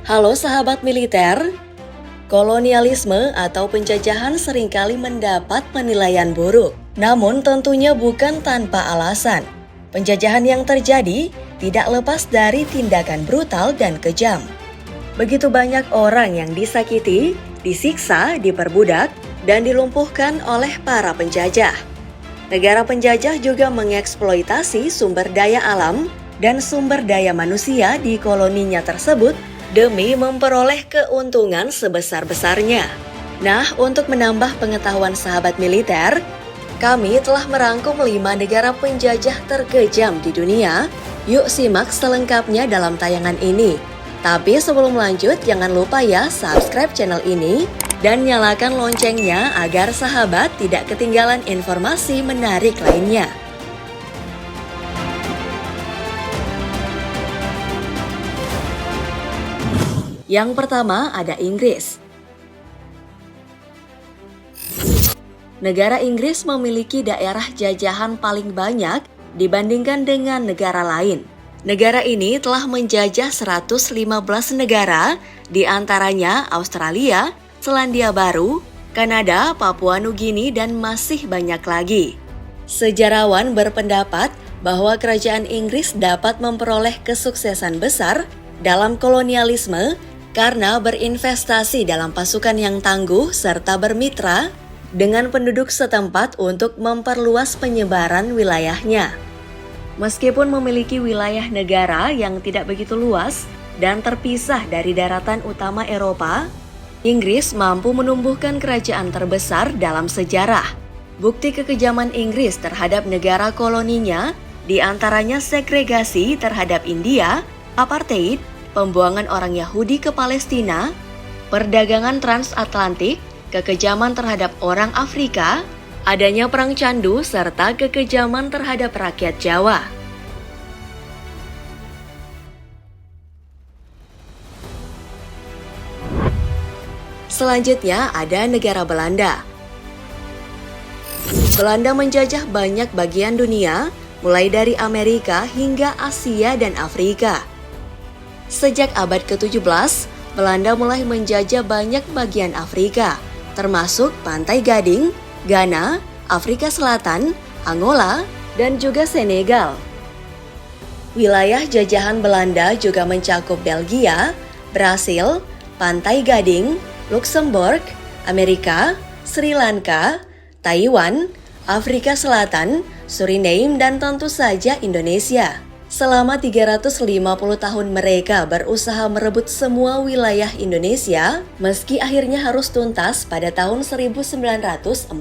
Halo sahabat militer, kolonialisme atau penjajahan seringkali mendapat penilaian buruk. Namun tentunya bukan tanpa alasan. Penjajahan yang terjadi tidak lepas dari tindakan brutal dan kejam. Begitu banyak orang yang disakiti, disiksa, diperbudak, dan dilumpuhkan oleh para penjajah. Negara penjajah juga mengeksploitasi sumber daya alam dan sumber daya manusia di koloninya tersebut demi memperoleh keuntungan sebesar-besarnya. Nah, untuk menambah pengetahuan sahabat militer, kami telah merangkum 5 negara penjajah terkejam di dunia. Yuk simak selengkapnya dalam tayangan ini. Tapi sebelum lanjut, jangan lupa ya subscribe channel ini dan nyalakan loncengnya agar sahabat tidak ketinggalan informasi menarik lainnya. Yang pertama ada Inggris. Negara Inggris memiliki daerah jajahan paling banyak dibandingkan dengan negara lain. Negara ini telah menjajah 115 negara, di antaranya Australia, Selandia Baru, Kanada, Papua Nugini, dan masih banyak lagi. Sejarawan berpendapat bahwa kerajaan Inggris dapat memperoleh kesuksesan besar dalam kolonialisme karena berinvestasi dalam pasukan yang tangguh serta bermitra dengan penduduk setempat untuk memperluas penyebaran wilayahnya. Meskipun memiliki wilayah negara yang tidak begitu luas dan terpisah dari daratan utama Eropa, Inggris mampu menumbuhkan kerajaan terbesar dalam sejarah. Bukti kekejaman Inggris terhadap negara koloninya diantaranya segregasi terhadap India, apartheid, pembuangan orang Yahudi ke Palestina, perdagangan transatlantik, kekejaman terhadap orang Afrika, adanya perang candu, serta kekejaman terhadap rakyat Jawa. Selanjutnya ada negara Belanda. Belanda menjajah banyak bagian dunia, mulai dari Amerika hingga Asia dan Afrika. Sejak abad ke-17, Belanda mulai menjajah banyak bagian Afrika, termasuk Pantai Gading, Ghana, Afrika Selatan, Angola, dan juga Senegal. Wilayah jajahan Belanda juga mencakup Belgia, Brasil, Pantai Gading, Luxembourg, Amerika, Sri Lanka, Taiwan, Afrika Selatan, Suriname, dan tentu saja Indonesia. Selama 350 tahun mereka berusaha merebut semua wilayah Indonesia, meski akhirnya harus tuntas pada tahun 1949.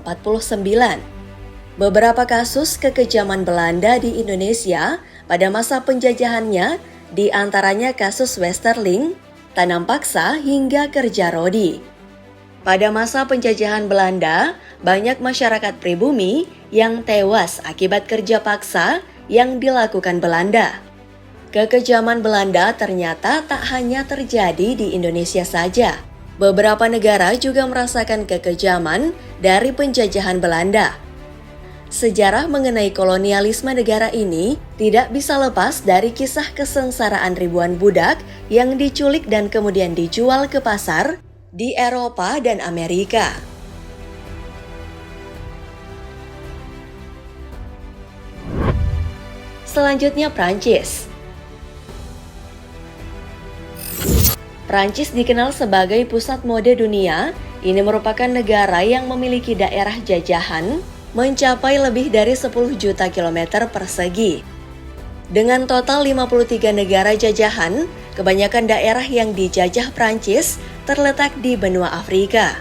Beberapa kasus kekejaman Belanda di Indonesia pada masa penjajahannya, di antaranya kasus Westerling, tanam paksa, hingga kerja rodi. Pada masa penjajahan Belanda, banyak masyarakat pribumi yang tewas akibat kerja paksa yang dilakukan Belanda. Kekejaman Belanda ternyata tak hanya terjadi di Indonesia saja. Beberapa negara juga merasakan kekejaman dari penjajahan Belanda. Sejarah mengenai kolonialisme negara ini tidak bisa lepas dari kisah kesengsaraan ribuan budak yang diculik dan kemudian dijual ke pasar di Eropa dan Amerika. Selanjutnya Prancis. Prancis dikenal sebagai pusat mode dunia. Ini merupakan negara yang memiliki daerah jajahan mencapai lebih dari 10 juta kilometer persegi. Dengan total 53 negara jajahan, kebanyakan daerah yang dijajah Prancis terletak di benua Afrika.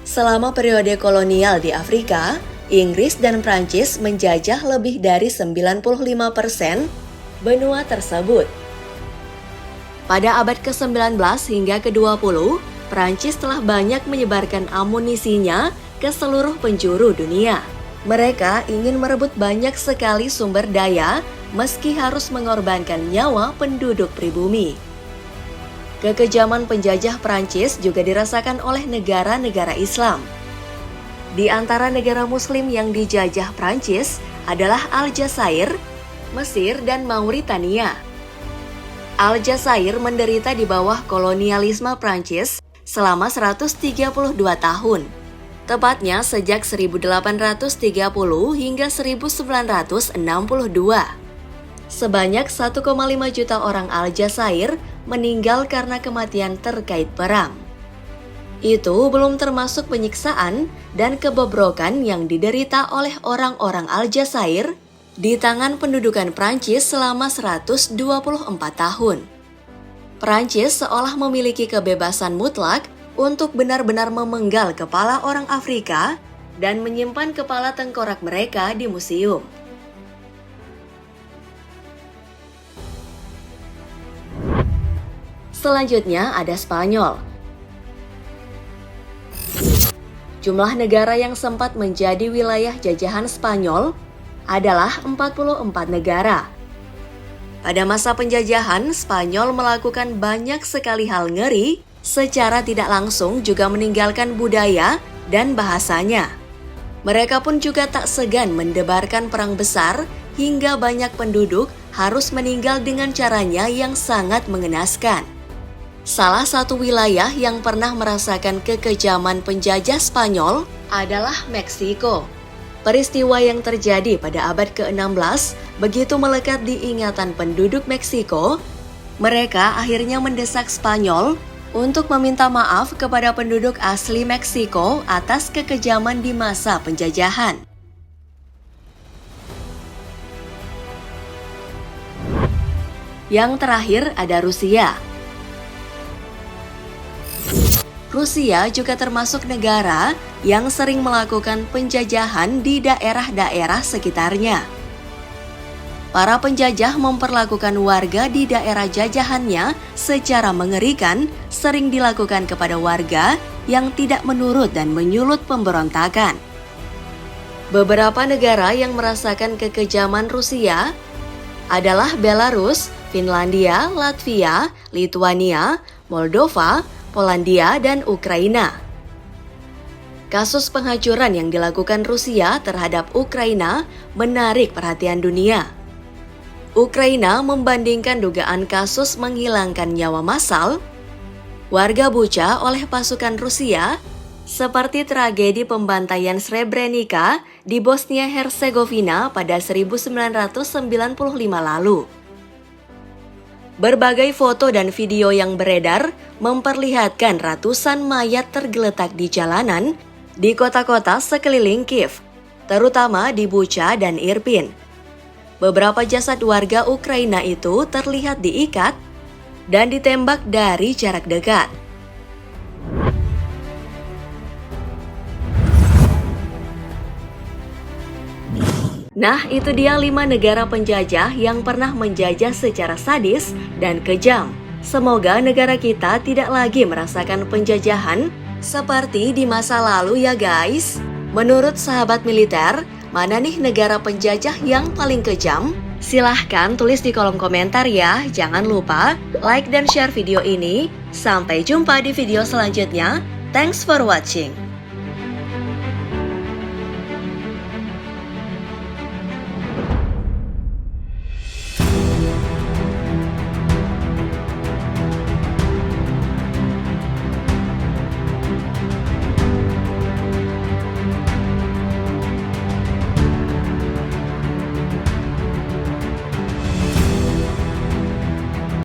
Selama periode kolonial di Afrika, Inggris dan Prancis menjajah lebih dari 95% benua tersebut. Pada abad ke-19 hingga ke-20, Prancis telah banyak menyebarkan amunisinya ke seluruh penjuru dunia. Mereka ingin merebut banyak sekali sumber daya meski harus mengorbankan nyawa penduduk pribumi. Kekejaman penjajah Prancis juga dirasakan oleh negara-negara Islam. Di antara negara Muslim yang dijajah Prancis adalah Aljazair, Mesir, dan Mauritania. Aljazair menderita di bawah kolonialisme Prancis selama 132 tahun. Tepatnya sejak 1830 hingga 1962. Sebanyak 1,5 juta orang Aljazair meninggal karena kematian terkait perang. Itu belum termasuk penyiksaan dan kebobrokan yang diderita oleh orang-orang Aljazair di tangan pendudukan Prancis selama 124 tahun. Prancis seolah memiliki kebebasan mutlak untuk benar-benar memenggal kepala orang Afrika dan menyimpan kepala tengkorak mereka di museum. Selanjutnya ada Spanyol. Jumlah negara yang sempat menjadi wilayah jajahan Spanyol adalah 44 negara. Pada masa penjajahan, Spanyol melakukan banyak sekali hal ngeri, secara tidak langsung juga meninggalkan budaya dan bahasanya. Mereka pun juga tak segan mendebarkan perang besar hingga banyak penduduk harus meninggal dengan caranya yang sangat mengenaskan. Salah satu wilayah yang pernah merasakan kekejaman penjajah Spanyol adalah Meksiko. Peristiwa yang terjadi pada abad ke-16 begitu melekat di ingatan penduduk Meksiko. Mereka akhirnya mendesak Spanyol untuk meminta maaf kepada penduduk asli Meksiko atas kekejaman di masa penjajahan. Yang terakhir ada Rusia. Rusia juga termasuk negara yang sering melakukan penjajahan di daerah-daerah sekitarnya. Para penjajah memperlakukan warga di daerah jajahannya secara mengerikan, sering dilakukan kepada warga yang tidak menurut dan menyulut pemberontakan. Beberapa negara yang merasakan kekejaman Rusia adalah Belarus, Finlandia, Latvia, Lituania, Moldova, Polandia, dan Ukraina. Kasus penghancuran yang dilakukan Rusia terhadap Ukraina menarik perhatian dunia. Ukraina membandingkan dugaan kasus menghilangkan nyawa massal warga Bucha oleh pasukan Rusia seperti tragedi pembantaian Srebrenica di Bosnia-Herzegovina pada 1995 lalu. Berbagai foto dan video yang beredar memperlihatkan ratusan mayat tergeletak di jalanan di kota-kota sekeliling Kiev, terutama di Bucha dan Irpin. Beberapa jasad warga Ukraina itu terlihat diikat dan ditembak dari jarak dekat. Nah, itu dia 5 negara penjajah yang pernah menjajah secara sadis dan kejam. Semoga negara kita tidak lagi merasakan penjajahan seperti di masa lalu ya guys. Menurut sahabat militer, mana nih negara penjajah yang paling kejam? Silahkan tulis di kolom komentar ya. Jangan lupa like dan share video ini. Sampai jumpa di video selanjutnya. Thanks for watching.